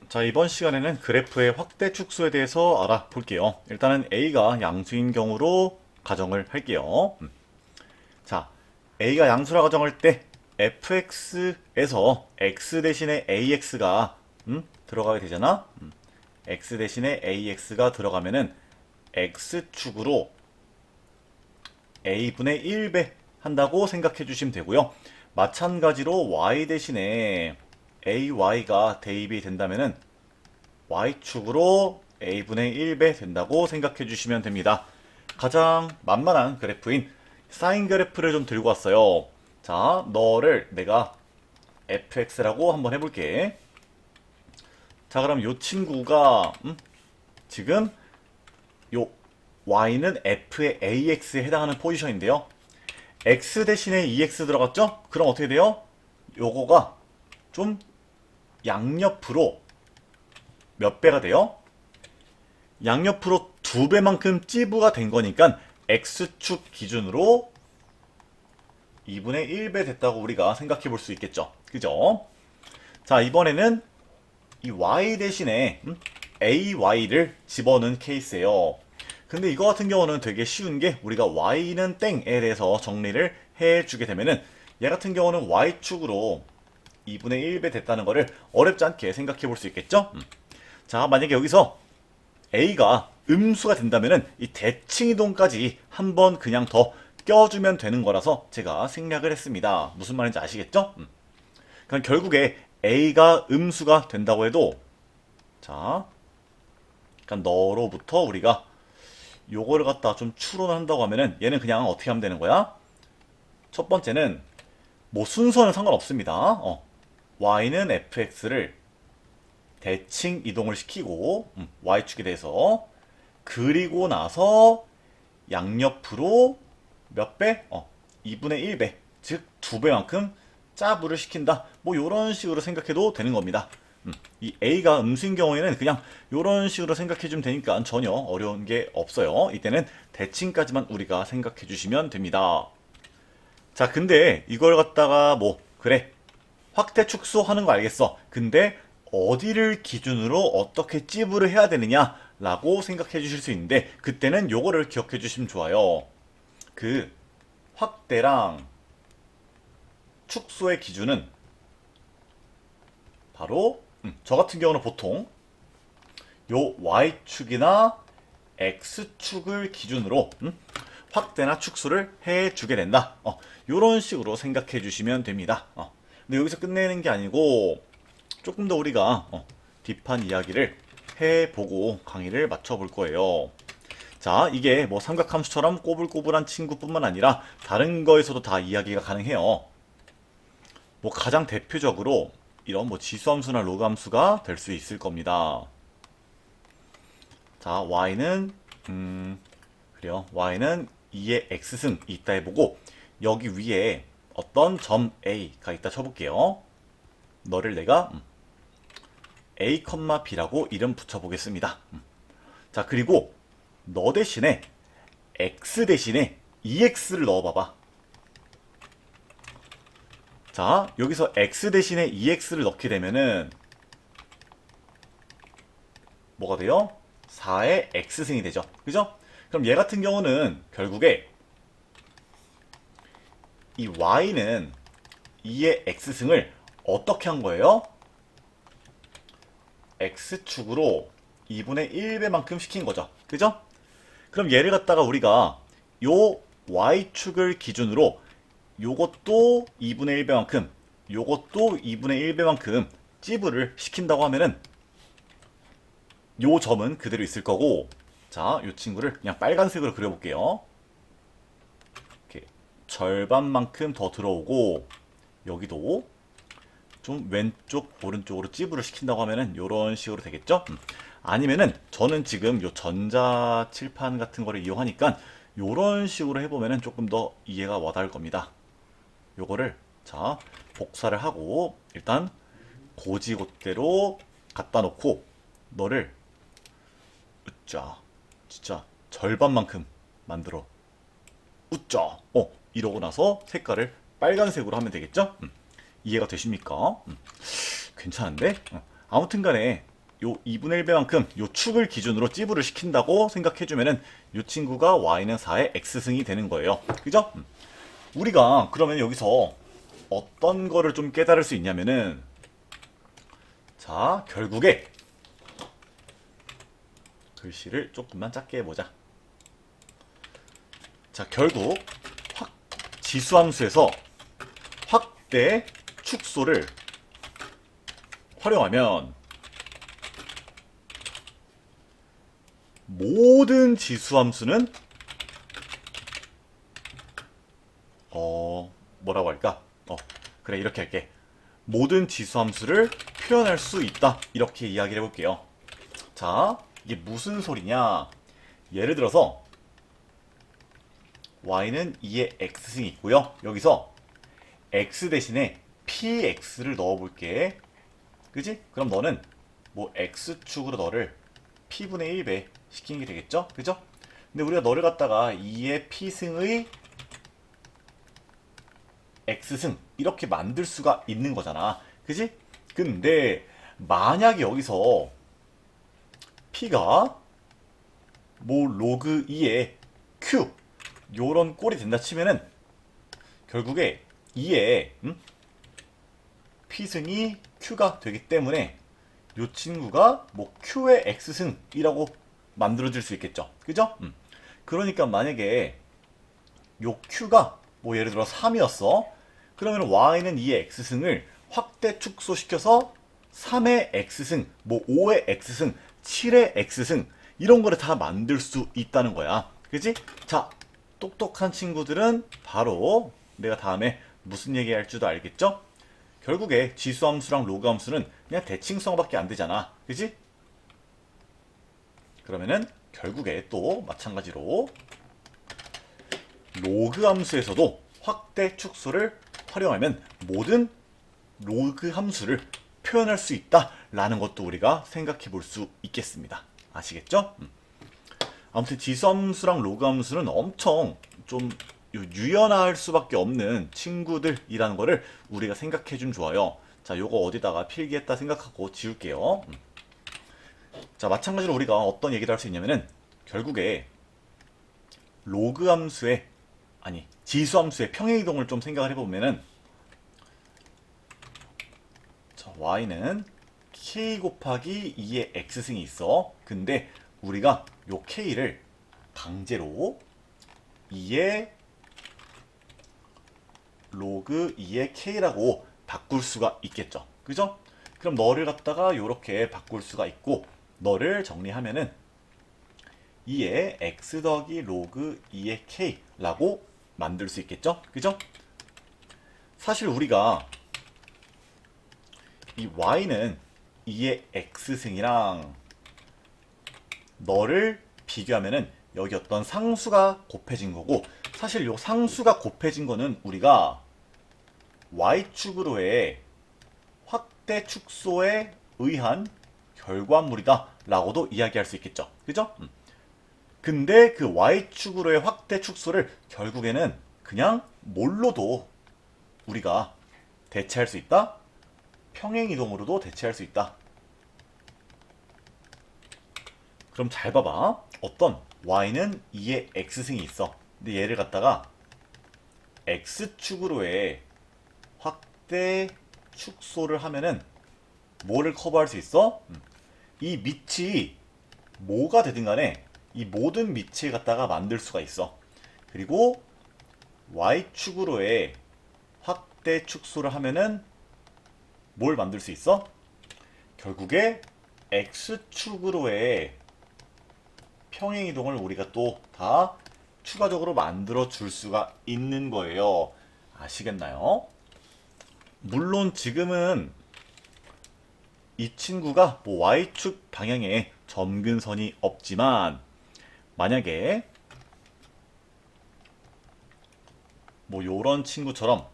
자, 이번 시간에는 그래프의 확대 축소에 대해서 알아볼게요. 일단은 A가 양수인 경우로 가정을 할게요. 자, A가 양수라 가정할 때 fx에서 x 대신에 ax가 들어가게 되잖아. x 대신에 ax가 들어가면은 x축으로 a분의 1배 한다고 생각해 주시면 되고요. 마찬가지로 y 대신에 ay가 대입이 된다면은 y축으로 a분의 1배 된다고 생각해 주시면 됩니다. 가장 만만한 그래프인 사인 그래프를 좀 들고 왔어요. 자, 너를 내가 fx라고 한번 해볼게. 자, 그럼 요 친구가 지금 요 y는 f의 ax에 해당하는 포지션인데요. x 대신에 ex 들어갔죠? 그럼 어떻게 돼요? 요거가 좀 양옆으로 몇 배가 돼요? 양옆으로 2배만큼 찌부가 된 거니까 x축 기준으로 2분의 1배 됐다고 우리가 생각해 볼 수 있겠죠. 그죠? 자, 이번에는 이 y 대신에 ay를 집어넣은 케이스예요. 근데 이거 같은 경우는 되게 쉬운 게 우리가 y는 땡에 대해서 정리를 해주게 되면은 얘 같은 경우는 y축으로 2분의 1배 됐다는 거를 어렵지 않게 생각해 볼 수 있겠죠? 자, 만약에 여기서 a가 음수가 된다면은 이 대칭이동까지 한번 그냥 더 껴주면 되는 거라서 제가 생략을 했습니다. 무슨 말인지 아시겠죠? 그럼 결국에 a가 음수가 된다고 해도 자, 그러니까 너로부터 우리가 요거를 갖다 좀 추론한다고 하면은 얘는 그냥 어떻게 하면 되는 거야? 첫 번째는 뭐 순서는 상관없습니다. y는 fx를 대칭 이동을 시키고 y축에 대해서 그리고 나서 양옆으로 몇 배? 2분의 1배 즉 2배만큼 짜부를 시킨다. 뭐 요런 식으로 생각해도 되는 겁니다. 이 A가 음수인 경우에는 그냥 요런 식으로 생각해 주면 되니까 전혀 어려운 게 없어요. 이때는 대칭까지만 우리가 생각해 주시면 됩니다. 자, 근데 이걸 갖다가 뭐 그래 확대 축소하는 거 알겠어. 근데 어디를 기준으로 어떻게 찌부를 해야 되느냐 라고 생각해 주실 수 있는데 그때는 요거를 기억해 주시면 좋아요. 그 확대랑 축소의 기준은 바로 저 같은 경우는 보통 요 y축이나 x축을 기준으로 확대나 축소를 해주게 된다. 요런 식으로 생각해 주시면 됩니다. 근데 여기서 끝내는 게 아니고 조금 더 우리가 딥한 이야기를 해보고 강의를 맞춰볼 거예요. 자, 이게 뭐 삼각함수처럼 꼬불꼬불한 친구뿐만 아니라 다른 거에서도 다 이야기가 가능해요. 뭐 가장 대표적으로 이런 뭐 지수함수나 로그함수가 될 수 있을 겁니다. 자, y는 그래요. y는 2의 x승 있다 해보고 여기 위에 어떤 점 a가 있다 쳐볼게요. 너를 내가 a, b라고 이름 붙여보겠습니다. 자, 그리고 너 대신에 x 대신에 ex를 넣어봐봐. 자, 여기서 x 대신에 ex를 넣게 되면은 뭐가 돼요? 4의 x승이 되죠. 그죠? 그럼 얘 같은 경우는 결국에 이 y는 2의 x승을 어떻게 한 거예요? x축으로 2분의 1배만큼 시킨 거죠. 그죠? 그럼 얘를 갖다가 우리가 요 y축을 기준으로 요것도 2분의 1배만큼 요것도 2분의 1배만큼 찌부를 시킨다고 하면은 요 점은 그대로 있을 거고 자, 요 친구를 그냥 빨간색으로 그려볼게요. 이렇게 절반만큼 더 들어오고 여기도 좀 왼쪽 오른쪽으로 찌부를 시킨다고 하면은 요런 식으로 되겠죠? 아니면은 저는 지금 요 전자 칠판 같은 거를 이용하니까 요런 식으로 해보면은 조금 더 이해가 와닿을 겁니다. 요거를 자 복사를 하고 일단 고지곳대로 갖다 놓고 너를 으짜 진짜 절반만큼 만들어 웃자 이러고 나서 색깔을 빨간색으로 하면 되겠죠? 이해가 되십니까? 괜찮은데? 아무튼 간에 요 2분의 1배만큼 요 축을 기준으로 찌부를 시킨다고 생각해주면은 요 친구가 y는 4의 x승이 되는 거예요. 그죠? 우리가 그러면 여기서 어떤 거를 좀 깨달을 수 있냐면은, 자, 결국에 글씨를 조금만 작게 해보자. 자, 결국 지수함수에서 확대 축소를 활용하면 모든 지수함수는 뭐라고 할까? 그래, 이렇게 할게. 모든 지수함수를 표현할 수 있다. 이렇게 이야기를 해볼게요. 자, 이게 무슨 소리냐? 예를 들어서 y는 2의 x승이 있고요. 여기서 x 대신에 px를 넣어볼게. 그지? 그럼 너는 뭐 x축으로 너를 p분의 1배 시키는 게 되겠죠? 그죠? 근데 우리가 너를 갖다가 2의 p승의 x승 이렇게 만들 수가 있는 거잖아. 그지? 근데 만약에 여기서 p가 뭐 로그 2의 q 요런 꼴이 된다 치면은 결국에 2의 p승이 q가 되기 때문에 요 친구가 뭐 q의 x승이라고 만들어질 수 있겠죠. 그죠? 그러니까 만약에 요 q가 뭐 예를 들어 3이었어. 그러면 y는 2의 x승을 확대 축소시켜서 3의 x승, 뭐 5의 x승, 7의 x승 이런 거를 다 만들 수 있다는 거야. 그지? 자, 똑똑한 친구들은 바로 내가 다음에 무슨 얘기할 줄도 알겠죠? 결국에 지수함수랑 로그함수는 그냥 대칭성밖에 안 되잖아. 그지? 그러면은 결국에 또 마찬가지로 로그함수에서도 확대 축소를 활용하면 모든 로그함수를 표현할 수 있다라는 것도 우리가 생각해 볼 수 있겠습니다. 아시겠죠? 아무튼 지수함수랑 로그함수는 엄청 좀 유연할 수밖에 없는 친구들이라는 거를 우리가 생각해 주면 좋아요. 자, 요거 어디다가 필기했다 생각하고 지울게요. 자, 마찬가지로 우리가 어떤 얘기를 할 수 있냐면은 결국에 로그함수의 지수함수의 평행이동을 좀 생각을 해보면은, 자, y는 k 곱하기 2의 x승이 있어. 근데 우리가 요 k를 강제로 2의 로그 2의 k라고 바꿀 수가 있겠죠. 그죠? 그럼 너를 갖다가 요렇게 바꿀 수가 있고, 너를 정리하면은 2의 x 더하기 로그 2의 k라고 만들 수 있겠죠. 그죠? 사실 우리가 이 y는 2의 x승이랑 너를 비교하면은 여기 어떤 상수가 곱해진 거고, 사실 요 상수가 곱해진 거는 우리가 y축으로의 확대 축소에 의한 결과물이다 라고도 이야기할 수 있겠죠. 그죠? 근데 그 y축으로의 확대 축소를 결국에는 그냥 뭘로도 우리가 대체할 수 있다? 평행이동으로도 대체할 수 있다. 그럼 잘 봐봐. 어떤 y는 2의 x승이 있어. 근데 얘를 갖다가 x축으로의 확대 축소를 하면은 뭐를 커버할 수 있어? 이 밑이 뭐가 되든 간에 이 모든 밑을 갖다가 만들 수가 있어. 그리고 y축으로의 확대 축소를 하면은 뭘 만들 수 있어? 결국에 x축으로의 평행이동을 우리가 또 다 추가적으로 만들어 줄 수가 있는 거예요. 아시겠나요? 물론 지금은 이 친구가 뭐 y축 방향에 점근선이 없지만, 만약에 뭐 요런 친구처럼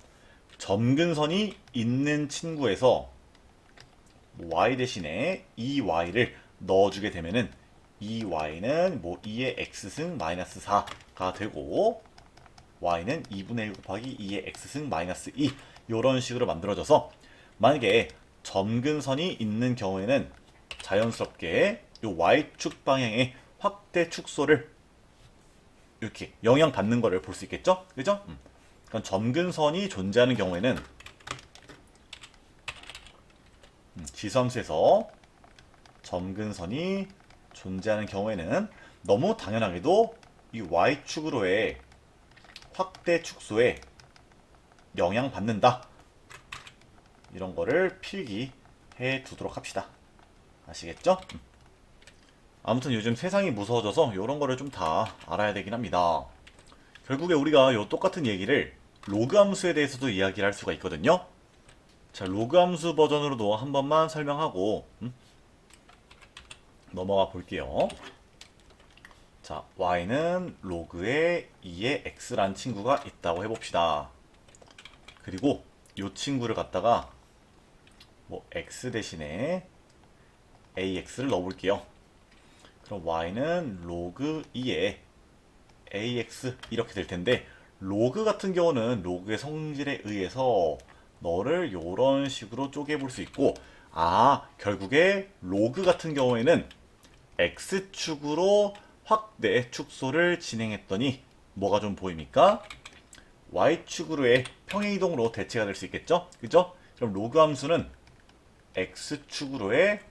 점근선이 있는 친구에서 뭐 y 대신에 이 y를 넣어주게 되면은 이 y는 뭐 2의 x승 마이너스 4가 되고, y는 2분의 1 곱하기 2의 x승 마이너스 2 요런 식으로 만들어져서, 만약에 점근선이 있는 경우에는 자연스럽게 이 y축 방향의 확대 축소를 이렇게 영향받는 거를 볼 수 있겠죠? 그죠? 그럼 점근선이 존재하는 경우에는 지수함수에서 점근선이 존재하는 경우에는 너무 당연하게도 이 y축으로의 확대 축소에 영향받는다. 이런 거를 필기해 두도록 합시다. 아시겠죠? 아무튼 요즘 세상이 무서워져서 이런 거를 좀 다 알아야 되긴 합니다. 결국에 우리가 요 똑같은 얘기를 로그 함수에 대해서도 이야기를 할 수가 있거든요. 자, 로그 함수 버전으로도 한 번만 설명하고 넘어가 볼게요. 자, y는 로그의 2의 x란 친구가 있다고 해봅시다. 그리고 이 친구를 갖다가 뭐 x 대신에 ax를 넣어볼게요. 그럼 y는 로그 2의 ax 이렇게 될 텐데, 로그 같은 경우는 로그의 성질에 의해서 너를 이런 식으로 쪼개볼 수 있고, 결국에 로그 같은 경우에는 x축으로 확대 축소를 진행했더니 뭐가 좀 보입니까? y축으로의 평행이동으로 대체가 될 수 있겠죠? 그죠? 그럼 로그 함수는 x축으로의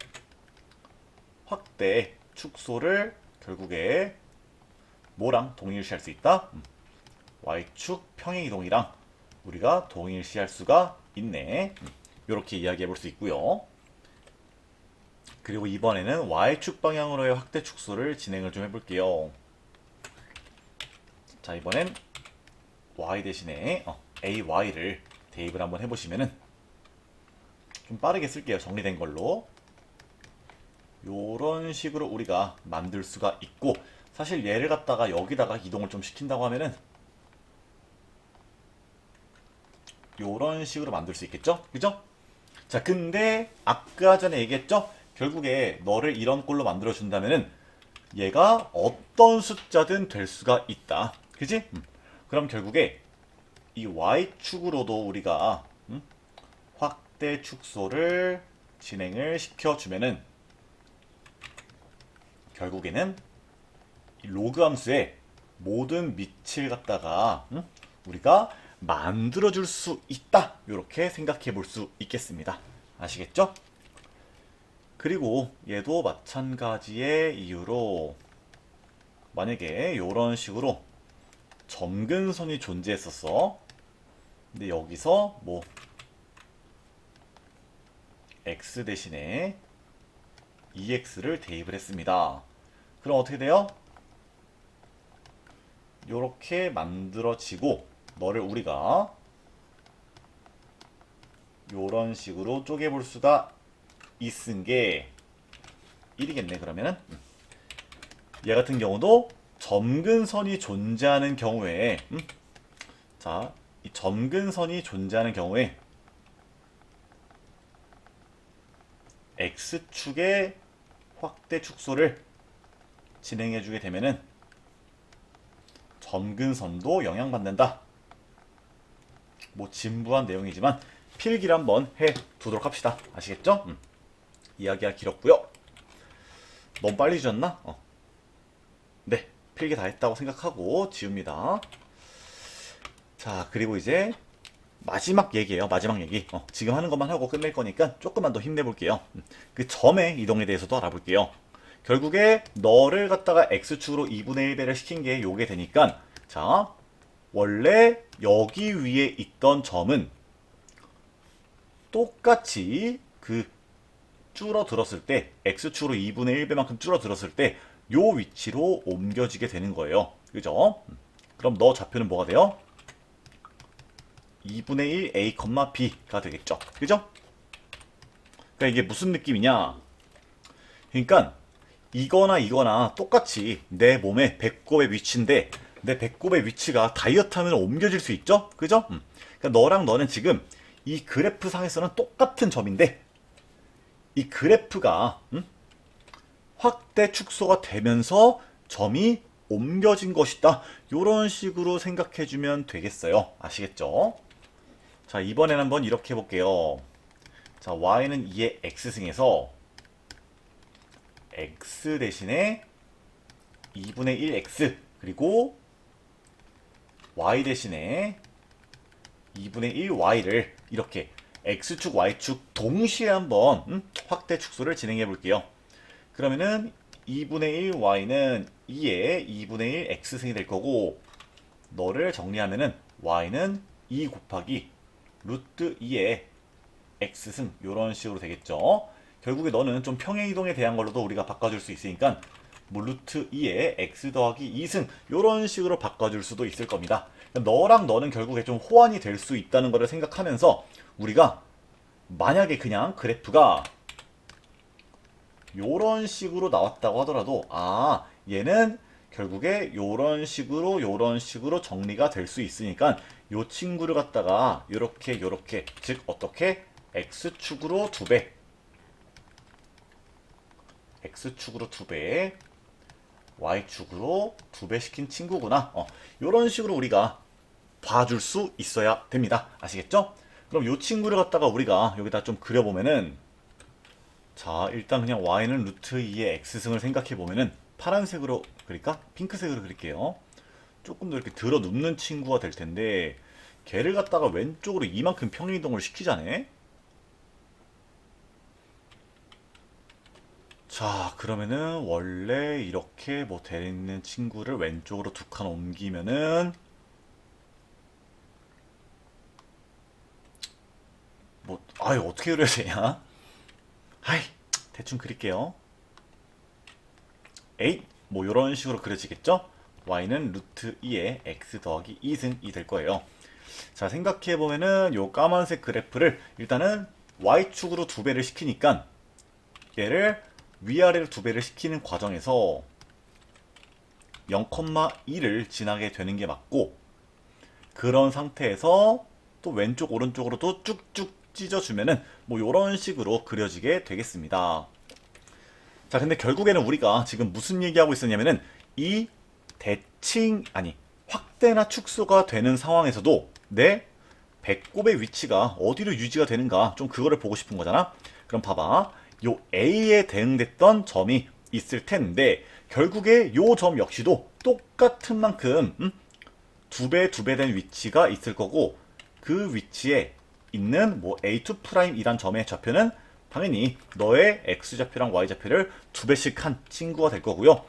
확대 축소를 결국에 뭐랑 동일시할 수 있다? y축 평행이동이랑 우리가 동일시할 수가 있네. 이렇게 이야기해 볼 수 있고요. 그리고 이번에는 y축 방향으로의 확대 축소를 진행을 좀 해볼게요. 자, 이번엔 y 대신에 ay를 대입을 한번 해보시면은 좀 빠르게 쓸게요. 정리된 걸로. 요런 식으로 우리가 만들 수가 있고, 사실 얘를 갖다가 여기다가 이동을 좀 시킨다고 하면은 요런 식으로 만들 수 있겠죠? 그죠? 자, 근데 아까 전에 얘기했죠? 결국에 너를 이런 꼴로 만들어 준다면은 얘가 어떤 숫자든 될 수가 있다. 그지? 그럼 결국에 이 y축으로도 우리가 확대 축소를 진행을 시켜주면은 결국에는 이 로그 함수의 모든 밑을 갖다가 우리가 만들어줄 수 있다. 이렇게 생각해 볼 수 있겠습니다. 아시겠죠? 그리고 얘도 마찬가지의 이유로 만약에 이런 식으로 점근선이 존재했었어. 근데 여기서 뭐 x 대신에 ex를 대입을 했습니다. 그럼 어떻게 돼요? 이렇게 만들어지고 너를 우리가 이런 식으로 쪼개볼 수가 있은 게 1이겠네. 그러면은 얘 같은 경우도 점근선이 존재하는 경우에 자, 이 점근선이 존재하는 경우에 x축의 확대 축소를 진행해 주게 되면은 점근선도 영향받는다. 뭐 진부한 내용이지만 필기를 한번 해 두도록 합시다. 아시겠죠? 이야기가 길었고요. 너무 빨리 지웠나? 네, 필기 다 했다고 생각하고 지웁니다. 자, 그리고 이제 마지막 얘기예요. 마지막 얘기. 지금 하는 것만 하고 끝낼 거니까 조금만 더 힘내볼게요. 그 점의 이동에 대해서도 알아볼게요. 결국에 너를 갖다가 x축으로 2분의 1배를 시킨 게 요게 되니까, 자, 원래 여기 위에 있던 점은 똑같이 그 줄어들었을 때, x축으로 2분의 1배만큼 줄어들었을 때 요 위치로 옮겨지게 되는 거예요. 그죠? 그럼 너 좌표는 뭐가 돼요? 2분의 1 a, b가 되겠죠. 그죠? 그러니까 이게 무슨 느낌이냐? 그러니까 이거나 똑같이 내 몸의 배꼽의 위치인데, 내 배꼽의 위치가 다이어트 하면 옮겨질 수 있죠? 그죠? 그러니까 너랑 너는 지금 이 그래프 상에서는 똑같은 점인데, 이 그래프가 확대 축소가 되면서 점이 옮겨진 것이다. 이런 식으로 생각해주면 되겠어요. 아시겠죠? 자, 이번에는 한번 이렇게 해볼게요. 자, y는 2의 x승에서 x 대신에 2분의 1x 그리고 y 대신에 2분의 1y를 이렇게 x축, y축 동시에 한번 확대 축소를 진행해 볼게요. 그러면은 2분의 1y는 2의 2분의 1 x승이 될 거고 너를 정리하면은 y는 2 곱하기 루트 2의 x승 이런 식으로 되겠죠. 결국에 너는 좀 평행이동에 대한 걸로도 우리가 바꿔줄 수 있으니까 뭐 루트 2의 x 더하기 2승 이런 식으로 바꿔줄 수도 있을 겁니다. 너랑 너는 결국에 좀 호환이 될 수 있다는 것을 생각하면서 우리가 만약에 그냥 그래프가 요런 식으로 나왔다고 하더라도 아 얘는 결국에 요런 식으로 정리가 될 수 있으니까 요 친구를 갖다가 요렇게 즉 어떻게 x축으로 2배 x축으로 2배 y축으로 2배 시킨 친구구나. 요런 식으로 우리가 봐줄 수 있어야 됩니다. 아시겠죠? 그럼 요 친구를 갖다가 우리가 여기다 좀 그려보면은 자 일단 그냥 y는 루트 2의 x승을 생각해보면은 파란색으로 그릴까? 핑크색으로 그릴게요. 조금 더 이렇게 들어 눕는 친구가 될 텐데 걔를 갖다가 왼쪽으로 이만큼 평행이동을 시키자네. 자 그러면은 원래 이렇게 뭐 돼 있는 친구를 왼쪽으로 2칸 옮기면은 뭐 아유 어떻게 그려야 되냐? 아이 대충 그릴게요. 에잇 뭐 이런 식으로 그려지겠죠? y는 루트 2의 x 더하기 2승이 될 거예요. 자 생각해보면은 요 까만색 그래프를 일단은 y축으로 2배를 시키니까 얘를 위아래로 2배를 시키는 과정에서 0,2를 지나게 되는 게 맞고 그런 상태에서 또 왼쪽 오른쪽으로도 쭉쭉 찢어주면은 뭐 요런 식으로 그려지게 되겠습니다. 자 근데 결국에는 우리가 지금 무슨 얘기하고 있었냐면은 이 확대나 축소가 되는 상황에서도 내 배꼽의 위치가 어디로 유지가 되는가 좀 그거를 보고 싶은 거잖아. 그럼 봐봐 요 A에 대응됐던 점이 있을 텐데 결국에 요 점 역시도 똑같은 만큼 2배 된 위치가 있을 거고 그 위치에 있는 뭐 A2'이란 점의 좌표는 당연히 너의 X좌표랑 Y좌표를 2배씩 한 친구가 될 거고요.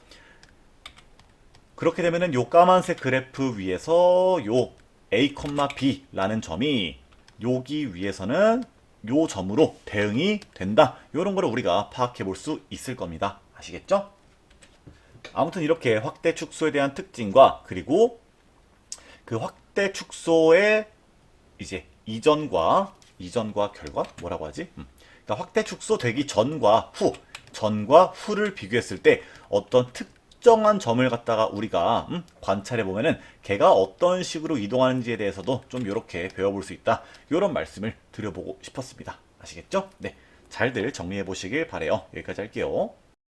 그렇게 되면은 요 까만색 그래프 위에서 요 A, B라는 점이 여기 위에서는 요 점으로 대응이 된다. 요런 거를 우리가 파악해 볼 수 있을 겁니다. 아시겠죠? 아무튼 이렇게 확대 축소에 대한 특징과 그리고 그 확대 축소의 이제 이전과 결과 뭐라고 하지? 그러니까 확대 축소 되기 전과 후를 비교했을 때 어떤 특정한 점을 갖다가 우리가 관찰해 보면은 걔가 어떤 식으로 이동하는지에 대해서도 좀 이렇게 배워볼 수 있다. 이런 말씀을 드려보고 싶었습니다. 아시겠죠? 네, 잘들 정리해 보시길 바래요. 여기까지 할게요.